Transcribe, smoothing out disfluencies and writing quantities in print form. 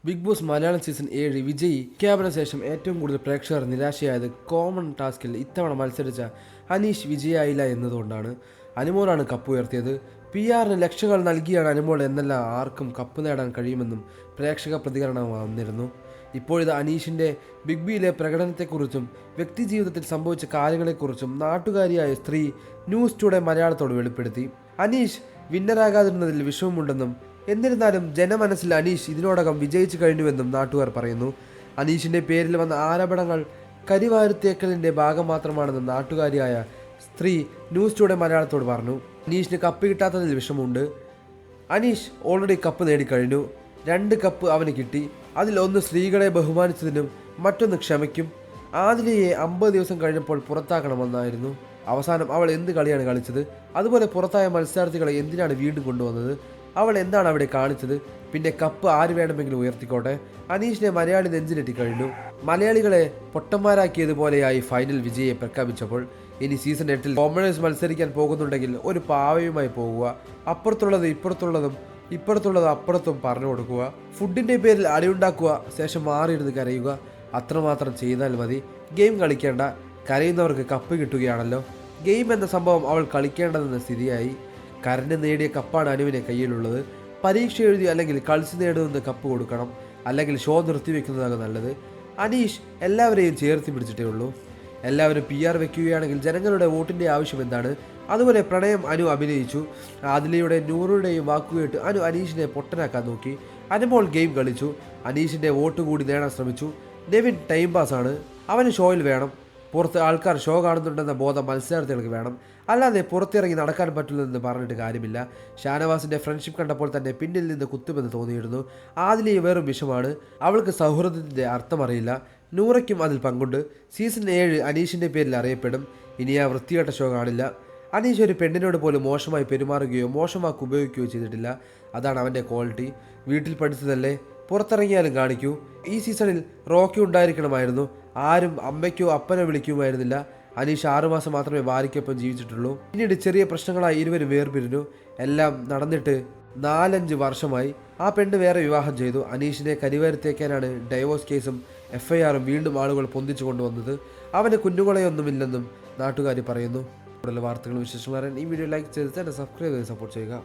Big Boss Malayalam season 7 വിജയ് പ്രഖ്യാപന ശേഷം ഏറ്റവും കൂടുതൽ പ്രേക്ഷകർ നിരാശയായത് കോമൺ ടാസ്കിൽ ഇത്തവണ മത്സരിച്ച അനീഷ് വിജയായില്ല എന്നതുകൊണ്ടാണ്. അനുമോളാണ് കപ്പ് ഉയർത്തിയത്. PR-ന് ലക്ഷങ്ങൾ നൽകിയാണ് അനുമോൾ എന്നല്ല ആർക്കും കപ്പ് നേടാൻ കഴിയുമെന്നും പ്രേക്ഷക പ്രതികരണം വന്നിരുന്നു. ഇപ്പോഴിത് അനീഷിൻ്റെ ബിഗ് ബിയിലെ പ്രകടനത്തെക്കുറിച്ചും വ്യക്തിജീവിതത്തിൽ സംഭവിച്ച കാര്യങ്ങളെക്കുറിച്ചും നാട്ടുകാരിയായ സ്ത്രീ ന്യൂസ് ടുഡേ മലയാളത്തോട് വെളിപ്പെടുത്തി. അനീഷ് വിന്നറാകാതിരുന്നതിൽ വിഷമമുണ്ടെന്നും എന്നിരുന്നാലും ജനമനസ്സിൽ അനീഷ് ഇതിനോടകം വിജയിച്ചു കഴിഞ്ഞുവെന്നും നാട്ടുകാർ പറയുന്നു. അനീഷിൻ്റെ പേരിൽ വന്ന ആരോപണങ്ങൾ കരിവാരുത്തേക്കലിൻ്റെ ഭാഗം മാത്രമാണെന്നും നാട്ടുകാരിയായ സ്ത്രീ ന്യൂസ് ടുഡേ മലയാളത്തോട് പറഞ്ഞു. അനീഷിന് കപ്പ് കിട്ടാത്തതിൽ വിഷമമുണ്ട്. അനീഷ് ഓൾറെഡി കപ്പ് നേടിക്കഴിഞ്ഞു. 2 കപ്പ് അവന് കിട്ടി. അതിൽ ഒന്ന് സ്ത്രീകളെ ബഹുമാനിച്ചതിനും മറ്റൊന്ന് ക്ഷമയ്ക്കും. ആദിലയെ 50 ദിവസം കഴിഞ്ഞപ്പോൾ പുറത്താക്കണമെന്നായിരുന്നു. അവസാനം അവൾ എന്ത് കളിയാണ് കളിച്ചത്? അതുപോലെ പുറത്തായ മത്സരാർത്ഥികളെ എന്തിനാണ് വീണ്ടും കൊണ്ടുവന്നത്? അവൾ എന്താണ് അവിടെ കാണിച്ചത്? പിന്നെ കപ്പ് ആര് വേണമെങ്കിലും ഉയർത്തിക്കോട്ടെ. അനീഷിനെ മലയാളി നെഞ്ചിലെത്തിക്കഴിഞ്ഞു. മലയാളികളെ പൊട്ടന്മാരാക്കിയതുപോലെയായി ഫൈനൽ വിജയെ പ്രഖ്യാപിച്ചപ്പോൾ ഇനി സീസൺ 8 കോമണേഴ്സ് മത്സരിക്കാൻ പോകുന്നുണ്ടെങ്കിൽ ഒരു പാവയുമായി പോകുക. അപ്പുറത്തുള്ളത് ഇപ്പുറത്തുള്ളതും ഇപ്പുറത്തുള്ളത് അപ്പുറത്തും പറഞ്ഞു കൊടുക്കുക. ഫുഡിൻ്റെ പേരിൽ അടിയുണ്ടാക്കുക. ശേഷം മാറിയിരുന്ന് കരയുക. അത്രമാത്രം ചെയ്താൽ മതി. ഗെയിം കളിക്കേണ്ട. കരയുന്നവർക്ക് കപ്പ് കിട്ടുകയാണല്ലോ. ഗെയിം എന്ന സംഭവം അവൾ കളിക്കേണ്ടതെന്ന സ്ഥിതിയായി. കരണ്ട് നേടിയ കപ്പാണ് അനുവിനെ കയ്യിലുള്ളത്. പരീക്ഷ എഴുതി അല്ലെങ്കിൽ കളിച്ച് നേടുന്ന കപ്പ് കൊടുക്കണം. അല്ലെങ്കിൽ ഷോ നിർത്തിവെക്കുന്നതാണ് നല്ലത്. അനീഷ് എല്ലാവരെയും ചേർത്ത് പിടിച്ചിട്ടേ ഉള്ളൂ. എല്ലാവരും PR വെക്കുകയാണെങ്കിൽ ജനങ്ങളുടെ വോട്ടിൻ്റെ ആവശ്യം എന്താണ്? അതുപോലെ പ്രണയം അനു അഭിനയിച്ചു. ആദിലയുടെ നൂറുടെയും വാക്കുകേട്ട് അനു അനീഷിനെ പൊട്ടനാക്കാൻ നോക്കി. അനുമോൾ ഗെയിം കളിച്ചു. അനീഷിൻ്റെ വോട്ട് കൂടി നേടാൻ ശ്രമിച്ചു. നെവിൻ ടൈം പാസ്സാണ്. അവന് ഷോയിൽ വേണം. പുറത്ത് ആൾക്കാർ ഷോ കാണുന്നുണ്ടെന്ന ബോധം മത്സരാർത്ഥികൾക്ക് വേണം. അല്ലാതെ പുറത്തിറങ്ങി നടക്കാൻ പറ്റില്ലെന്ന് പറഞ്ഞിട്ട് കാര്യമില്ല. ഷാനവാസിൻ്റെ ഫ്രണ്ട്ഷിപ്പ് കണ്ടപ്പോൾ തന്നെ പിന്നിൽ നിന്ന് കുത്തുമെന്ന് തോന്നിയിരുന്നു. ആദിലെ വെറും വിഷമാണ്. അവൾക്ക് സൗഹൃദത്തിൻ്റെ അർത്ഥം അറിയില്ല. നൂറയ്ക്കും അതിൽ പങ്കുണ്ട്. സീസൺ 7 അനീഷിൻ്റെ പേരിൽ അറിയപ്പെടും. ഇനി ആ വൃത്തികെട്ട ഷോ കാണില്ല. അനീഷ് ഒരു പെണ്ണിനോട് പോലും മോശമായി പെരുമാറുകയോ മോശമാക്കി ഉപയോഗിക്കുകയോ ചെയ്തിട്ടില്ല. അതാണ് അവൻ്റെ ക്വാളിറ്റി. വീട്ടിൽ പഠിച്ചതല്ലേ, പുറത്തിറങ്ങിയാലും കാണിക്കൂ. ഈ സീസണിൽ റോക്കി ഉണ്ടായിരിക്കണമായിരുന്നു. ആരും അമ്മയ്ക്കോ അപ്പനോ വിളിക്കുമായിരുന്നില്ല. അനീഷ് 6 മാസം മാത്രമേ ഭാര്യയ്ക്കൊപ്പം ജീവിച്ചിട്ടുള്ളൂ. പിന്നീട് ചെറിയ പ്രശ്നങ്ങളായി ഇരുവരും വേർപിരിഞ്ഞു. എല്ലാം നടന്നിട്ട് 4-5 വർഷമായി. ആ പെണ്ണ് വേറെ വിവാഹം ചെയ്തു. അനീഷിനെ കരിവാരിത്തേക്കാനാണ് ഡൈവോഴ്സ് കേസും FIR-ഉം വീണ്ടും ആളുകൾ പൊന്തിച്ചു കൊണ്ടുവന്നത്. അവന് കുഞ്ഞുങ്ങളെയൊന്നുമില്ലെന്നും നാട്ടുകാർ പറയുന്നു. കൂടുതൽ വാർത്തകളും വിശേഷങ്ങളും അറിയാൻ ഈ വീഡിയോ ലൈക്ക് ചെയ്ത് തന്നെ സബ്സ്ക്രൈബ് ചെയ്ത് സപ്പോർട്ട് ചെയ്യുക.